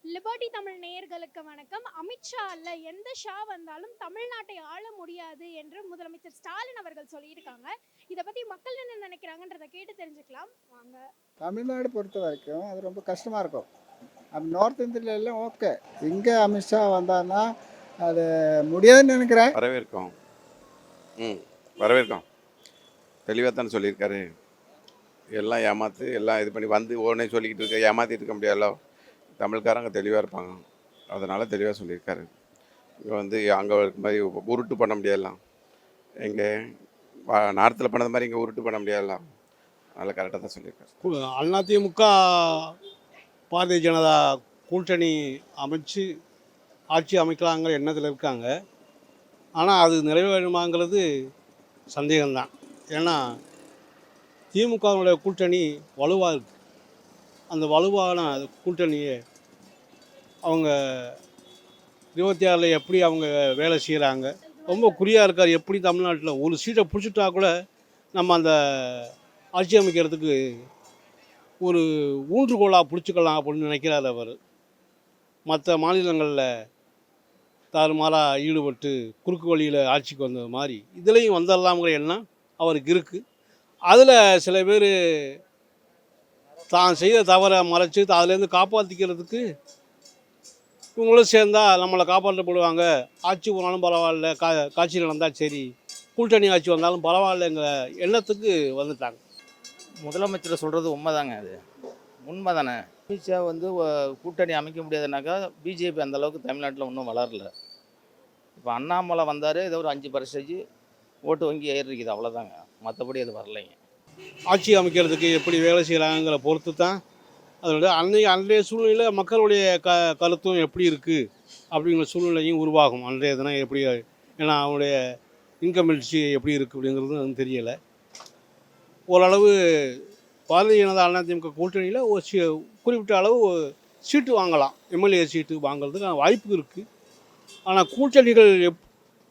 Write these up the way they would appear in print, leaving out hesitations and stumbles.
Liberty Tamil நேயர்களுக்கு வணக்கம். அமித்ஷா அல்ல, எந்த ஷா வந்தாலும் தமிழ்நாட்டை ஆள முடியாது என்று முதலமைச்சர் ஸ்டாலின் அவர்கள் சொல்லியிருக்காங்க. இதை பத்தி மக்கள் என்ன நினைக்கிறாங்கன்றத கேட்டு தெரிஞ்சுக்கலாம் வாங்க. தமிழ்நாடு பொறுத்த வரைக்கும் அது ரொம்ப கஷ்டமாக இருக்கும். நார்த் இந்தியால எல்லாம் ஓகே. இங்கே அமித்ஷா வந்தான்னா அது முடியாதுன்னு நினைக்கிறேன். வரவேற்கும். வரவேற்கும். தெளிவாக தானே சொல்லியிருக்காரு. எல்லாம் ஏமாத்து எல்லாம் இது பண்ணி வந்து உடனே சொல்லிக்கிட்டு இருக்க ஏமாற்றிட்டு இருக்க முடியாதுல்ல. தமிழ்காரங்க தெளிவாக இருப்பாங்க. அதனால் தெளிவாக சொல்லியிருக்காரு. இங்கே வந்து அங்கே இருக்க மாதிரி உருட்டு பண்ண முடியாதுலாம். எங்கே நார்த்தில் பண்ணது மாதிரி இங்கே உருட்டு பண்ண முடியாதுலாம். அதனால் கரெக்டாக தான் சொல்லியிருக்காரு. அதிமுக பாரதிய ஜனதா கூட்டணி அமைச்சு ஆட்சி அமைக்கலாங்கிற எண்ணத்தில் இருக்காங்க. ஆனால் அது நிறைவேறுமாங்கிறது சந்தேகம்தான். ஏன்னா திமுகவுடைய கூட்டணி வலுவாக இருக்குது. அந்த வலுவான கூட்டணியை அவங்க 26 எப்படி அவங்க வேலை செய்கிறாங்க, ரொம்ப குறியாக இருக்கார். எப்படி தமிழ்நாட்டில் ஒரு சீட்டை பிடிச்சிட்டா கூட நம்ம அந்த ஆட்சி அமைக்கிறதுக்கு ஒரு ஊன்றுகோலாக பிடிச்சிக்கலாம் அப்படின்னு நினைக்கிறார் அவர். மற்ற மாநிலங்களில் தாறுமாறாக ஈடுபட்டு குறுக்கு வழியில் ஆட்சிக்கு வந்தது மாதிரி இதுலேயும் வந்துடலாம்ங்கிற எண்ணம் அவருக்கு இருக்குது. அதில் சில பேர் தான் செய்த தவறை மறைச்சி அதுலேருந்து காப்பாற்றிக்கிறதுக்கு இவங்களும் சேர்ந்தால் நம்மளை காப்பாற்றப்படுவாங்க, ஆட்சி போனாலும் பரவாயில்ல, காட்சி நடந்தால் சரி, கூட்டணி ஆட்சி வந்தாலும் பரவாயில்லைங்கிற எண்ணத்துக்கு வந்துட்டாங்க. முதலமைச்சர் சொல்கிறது உண்மைதாங்க. அது உண்மை தானே. அமித்ஷா வந்து கூட்டணி அமைக்க முடியாதுனாக்கா பிஜேபி அந்தளவுக்கு தமிழ்நாட்டில் இன்னும் வளரல. இப்போ அண்ணாமலை வந்தார், ஏதோ ஒரு 5% ஓட்டு வங்கி ஏறிக்குது, அவ்வளோதாங்க. மற்றபடி அது வரலைங்க. ஆட்சி அமைக்கிறதுக்கு எப்படி வேலை செய்கிறாங்கிற பொறுத்து தான் அதனுடைய அன்றைய சூழ்நிலையில் மக்களுடைய கருத்தும் எப்படி இருக்குது அப்படிங்கிற சூழ்நிலையும் உருவாகும். அன்றைய தினம் எப்படி, ஏன்னா அவனுடைய இன்கம் மில்சி எப்படி இருக்குது அப்படிங்கிறது தெரியலை. ஓரளவு பாரதிய ஜனதா அதிமுக கூட்டணியில் ஒரு குறிப்பிட்ட அளவு சீட்டு வாங்கலாம், எம்எல்ஏ சீட்டு வாங்கிறதுக்கு வாய்ப்பு இருக்குது. ஆனால் கூட்டணிகள்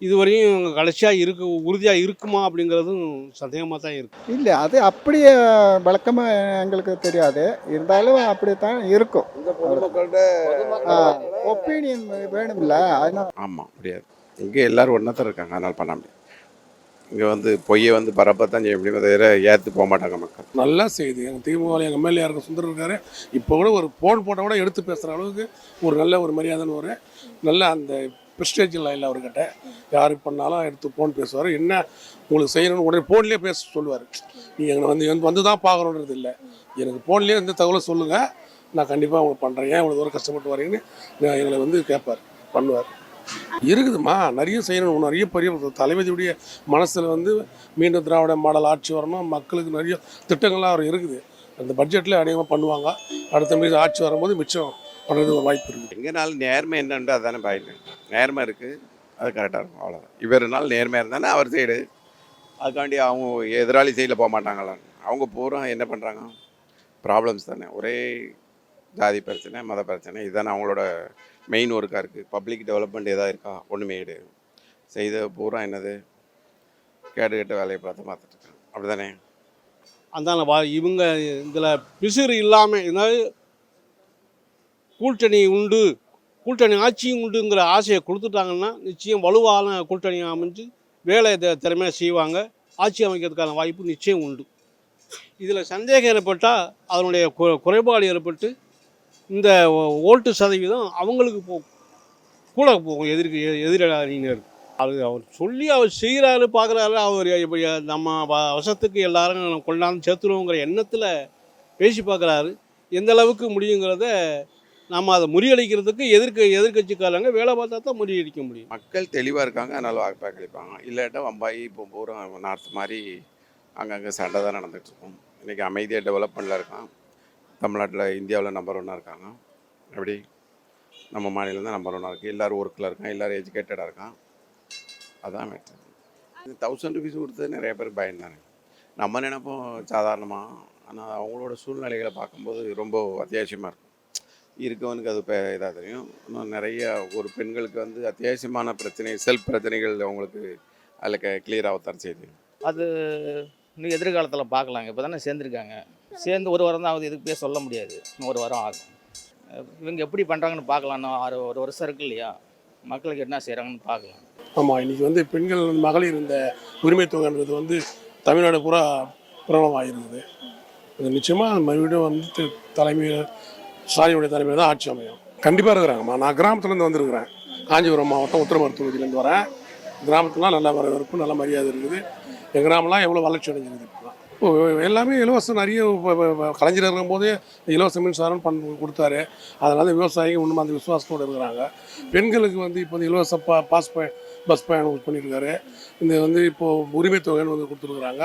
இதுவரையும் கடைசியாக உறுதியாக இருக்குமா அப்படிங்கிறதும் சந்தேகமாக தான் இருக்குது. இல்லை, அது அப்படியே வழக்கமாக எங்களுக்கு தெரியாது. இருந்தாலும் அப்படி தான் இருக்கும். ஒப்பீனியன் வேணும்ல, அதனால. ஆமாம், முடியாது. இங்கே எல்லோரும் ஒன்றா தான் இருக்காங்க, அதனால் பண்ண முடியாது. இங்கே வந்து பொய்யை வந்து பரப்பத்தான் செய்ய முடியும், தவிர ஏற்று போக மாட்டாங்க மக்கள். நல்லா செய்யுது. எங்கள் திமுக எங்கள் எம்எல்ஏ இருக்க சுந்தர் இருக்காரு. இப்போ கூட ஒரு போன் போட்டால் கூட எடுத்து பேசுகிற அளவுக்கு ஒரு நல்ல ஒரு மரியாதைன்னு ஒரு நல்ல அந்த ப்ரெஸ்டேஜெலாம் இல்லை அவர்கிட்ட. யாருக்கு பண்ணாலும் எடுத்து ஃபோன் பேசுவார். என்ன உங்களுக்கு செய்யணும்னு உடனே ஃபோன்லேயே பேச சொல்லுவார். நீங்கள் எங்களை வந்து தான் பார்க்கணுன்றது இல்லை, எனக்கு ஃபோன்லேயே இந்த தகவலை சொல்லுங்கள், நான் கண்டிப்பாக உங்களுக்கு பண்ணுறேன், ஏன் இவ்வளோ தூரம் கஷ்டப்பட்டு வரீங்கன்னு எங்களை வந்து கேட்பார், பண்ணுவார். இருக்குதுமா, நிறைய செய்யணும். நிறைய பெரிய தளபதியுடைய மனசில் வந்து மீண்டும் திராவிட மாடல் ஆட்சி வரணும், மக்களுக்கு நிறைய திட்டங்கள்லாம் அவர் இருக்குது. அந்த பட்ஜெட்டில் அதிகமாக பண்ணுவாங்க. அடுத்த மீது ஆட்சி வரும்போது மிச்சம் பண்ணுறது ஒரு வாய்ப்பு இருக்குது. எங்கேனாலும் நேர்மை என்னன்ட்டு அதுதானே பாயிண்ட். நேர்மை இருக்குது, அது கரெக்டாக இருக்கும், அவ்வளோதான். இவருனாலும் நேர்மையாக இருந்தானே அவர் சைடு, அதுக்காண்டி அவங்க எதிராளி சைடில் போக மாட்டாங்களா? அவங்க பூரா என்ன பண்ணுறாங்க, ப்ராப்ளம்ஸ் தானே. ஒரே ஜாதி பிரச்சனை, மத பிரச்சனை, இதுதானே அவங்களோட மெயின் ஒர்க்காக இருக்குது. பப்ளிக் டெவலப்மெண்ட் எதாவது இருக்கா? ஒன்றுமே கிடையாது. செய்த பூரா என்னது, கேட்ட வேலையை பார்த்துட்ருக்காங்க, அப்படி தானே. அதனால் இவங்க இதில் பிசுறு இல்லாமல் இருந்தால் கூட்டணி உண்டு, கூட்டணி ஆட்சியும் உண்டுங்கிற ஆசையை கொடுத்துட்டாங்கன்னா நிச்சயம் வலுவான கூட்டணி அமைஞ்சு வேலை திறமையாக செய்வாங்க. ஆட்சி அமைக்கிறதுக்கான வாய்ப்பு நிச்சயம் உண்டு. இதில் சந்தேகம் ஏற்பட்டால் அதனுடைய குறைபாடு ஏற்பட்டு இந்த ஓட்டு சதவீதம் அவங்களுக்கு கூட போகும், எதிரணியினர். அது அவர் சொல்லி அவர் செய்கிறாரு, பார்க்குறாரு. அவர் இப்போ நம்ம வசத்துக்கு எல்லாரும் கொண்டாந்து சேர்த்துருவோங்கிற எண்ணத்தில் பேசி பார்க்குறாரு. எந்த அளவுக்கு முடியுங்கிறத நம்ம அதை முறியடிக்கிறதுக்கு எதிர்கட்சிக்காரங்க வேலை பார்த்தா தான் முறியடிக்க முடியும். மக்கள் தெளிவாக இருக்காங்க, அதனால் வாக்களிப்பாங்க. இல்லாட்டா வம்பாயி இப்போ பூரா நார்த் மாதிரி அங்கங்கே சண்டை தான் நடந்துகிட்ருக்கோம். இன்றைக்கி அமைதியாக டெவலப்மெண்ட்டில் இருக்கான். தமிழ்நாட்டில் இந்தியாவில் நம்பர் 1 இருக்காங்க. அப்படி நம்ம மாநிலம் தான் நம்பர் 1 இருக்குது. எல்லோரும் ஒர்க்கில் இருக்கான், எல்லோரும் எஜுகேட்டடாக இருக்கான். அதான் மேட்ரு. 1000 rupees கொடுத்தது நிறைய பேர் பயந்தானே. நம்ம நினைப்போம் சாதாரணமாக, ஆனால் அவங்களோட சூழ்நிலைகளை பார்க்கும்போது ரொம்ப அத்தியாவசியமாக இருக்கும். இருக்கவனுக்கு அது இதாக தெரியும். இன்னும் நிறைய ஒரு பெண்களுக்கு வந்து அத்தியாவசியமான பிரச்சனை, செல்ஃப் பிரச்சனைகள் அவங்களுக்கு அதில் கிளியராகத்தான் செய்யுது. அது இன்னும் எதிர்காலத்தில் பார்க்கலாங்க. இப்போ தானே சேர்ந்துருக்காங்க. சேர்ந்து ஒரு வாரம் தான் ஆகுது, இதுக்கு பேர் சொல்ல முடியாது. இன்னும் ஒரு வாரம் ஆகும். இவங்க எப்படி பண்ணுறாங்கன்னு பார்க்கலாம். இன்னும் ஒரு வருஷம் இருக்கு இல்லையா, மக்களுக்கு என்ன செய்கிறாங்கன்னு பார்க்கலாம். ஆமாம், இன்றைக்கி வந்து பெண்கள் மகளிர் இந்த உரிமை தொகைன்றது வந்து தமிழ்நாடு பூரா பிரபலமாகிருக்குது. அது நிச்சயமாக மறுபடியும் வந்து தலைமையில் ஸ்டாலினுடைய தலைமையில் தான் ஆட்சி அமையும். கண்டிப்பாக இருக்கிறாங்கம்மா. நான் கிராமத்துலேருந்து வந்திருக்கிறேன். காஞ்சிபுரம் மாவட்டம் உத்தரமருத்து தொகுதியிலேருந்து வரேன். கிராமத்துலாம் நல்ல வரவேற்பு, நல்ல மரியாதை இருக்குது. எங்கள் கிராமம்லாம் எவ்வளோ வளர்ச்சி அடைஞ்சிருக்குது. இப்போலாம் எல்லாமே இலவசம். நிறைய கலைஞர் இருக்கும்போதே இலவச மின்சாரம் கொடுத்தாரு. அதனால் விவசாயிகள் இன்னும் அந்த விசுவாசத்தோடு இருக்கிறாங்க. பெண்களுக்கு வந்து இப்போ இலவச பஸ் பயணம் பண்ணியிருக்காரு. இந்த வந்து இப்போது உரிமை தொகைன்னு வந்து கொடுத்துருக்குறாங்க.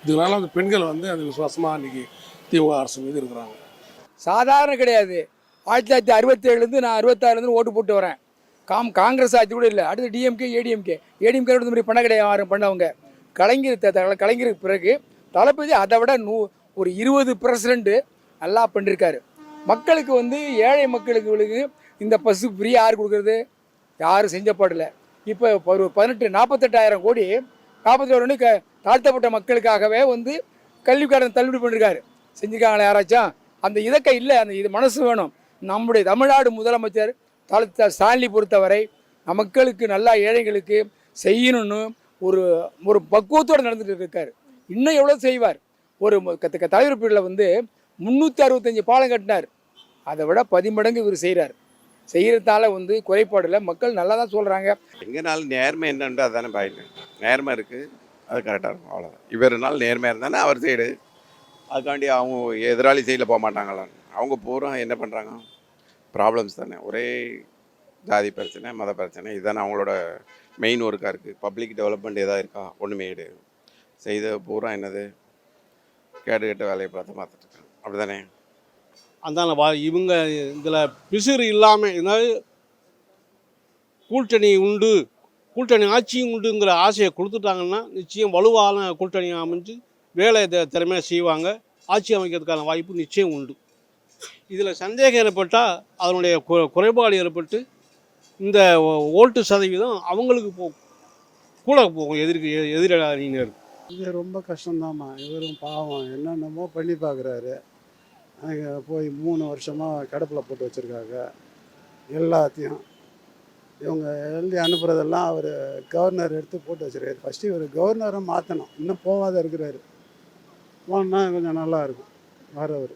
இதனால அந்த பெண்கள் வந்து அந்த விசுவாசமாக இன்றைக்கி திமுக அரசு மீது இருக்கிறாங்க. சாதாரண கிடையாது. 1967 நான் 66 ஓட்டு போட்டு வரேன். காங்கிரஸ் ஆட்சி கூட இல்லை. அடுத்து டிஎம்கே ஏடிஎம்கே இந்த மாதிரி பண்ண கிடையாது பண்ணவங்க. கலைஞருக்கு பிறகு தளபதி அதை விட ஒரு 20% நல்லா பண்ணியிருக்காரு. மக்களுக்கு வந்து ஏழை மக்களுக்கு இந்த பஸ்ஸு ஃப்ரீ யார் கொடுக்குறது? யாரும் செஞ்சப்படலை. இப்போ ஒரு 48,000 கோடி 41 தாழ்த்தப்பட்ட மக்களுக்காகவே வந்து கல்விக்காரன் தள்ளுபடி பண்ணியிருக்காரு. செஞ்சுருக்காங்களா யாராச்சும்? அந்த இதக்க இல்லை. அந்த இது மனசு வேணும். நம்முடைய தமிழ்நாடு முதலமைச்சர் ஸ்டாலினை பொறுத்தவரை மக்களுக்கு நல்லா ஏழைகளுக்கு செய்யணும்னு ஒரு பக்குவத்தோடு நடந்துட்டு இருக்காரு. இன்னும் எவ்வளோ செய்வார்? ஒரு தலைவர் பீரியடில் வந்து 365 பாலம் கட்டினார். அதை விட 10 மடங்கு இவர் செய்கிறதால வந்து குறைபாடில் மக்கள் நல்லா தான் சொல்கிறாங்க. எங்கேனாலும் நேர்மை என்னன்ட்டு அதுதானே பாயிண்ட். நேர்மை இருக்குது, அது கரெக்டாக இருக்கும், அவ்வளோதான். இவருனாலும் நேர்மையாக இருந்தானே அவர் சைடு. அதுக்காண்டி அவங்க எதிராளி சைடில் போக மாட்டாங்களா? அவங்க பூரா என்ன பண்ணுறாங்க? ப்ராப்ளம்ஸ் தானே. ஒரே ஜாதி பிரச்சனை, மத பிரச்சனை, இதுதானே அவங்களோட மெயின் ஒர்க்காக இருக்குது. பப்ளிக் டெவலப்மெண்ட் எதாவது இருக்கா? ஒன்றுமே கிடையாது. செய்த பூரா என்னது கேட்டு வேலையை பார்த்துட்டு இருக்காங்க. அப்படி தானே? அந்த இவங்க இதில் பிசுறு இல்லாமல் ஏதாவது கூட்டணி உண்டு, கூட்டணி ஆட்சியும் உண்டுங்கிற ஆசையை கொடுத்துட்டாங்கன்னா நிச்சயம் வலுவான கூட்டணி அமைஞ்சு வேலை திறமையாக செய்வாங்க. ஆட்சி அமைக்கிறதுக்கான வாய்ப்பு நிச்சயம் உண்டு. இதில் சந்தேகம் ஏற்பட்டால் அதனுடைய குறைபாடு ஏற்பட்டு இந்த ஓட்டு சதவீதம் அவங்களுக்கு கூட போகும், எதிரணியினர். இது ரொம்ப கஷ்டம்தாம்மா. இவரும் பாவம் என்னென்னமோ பண்ணி பார்க்குறாரு. அங்கே போய் 3 வருஷமாக கிடப்பில் போட்டு வச்சுருக்காங்க எல்லாத்தையும். இவங்க எழுதி அனுப்புகிறதெல்லாம் அவர் கவர்னர் எடுத்து போட்டு வச்சுருக்காரு. ஃபஸ்ட்டு இவர் கவர்னரை மாற்றணும். இன்னும் போகாத இருக்கிறாரு. போனால் கொஞ்சம் நல்லாயிருக்கும் வரவர்.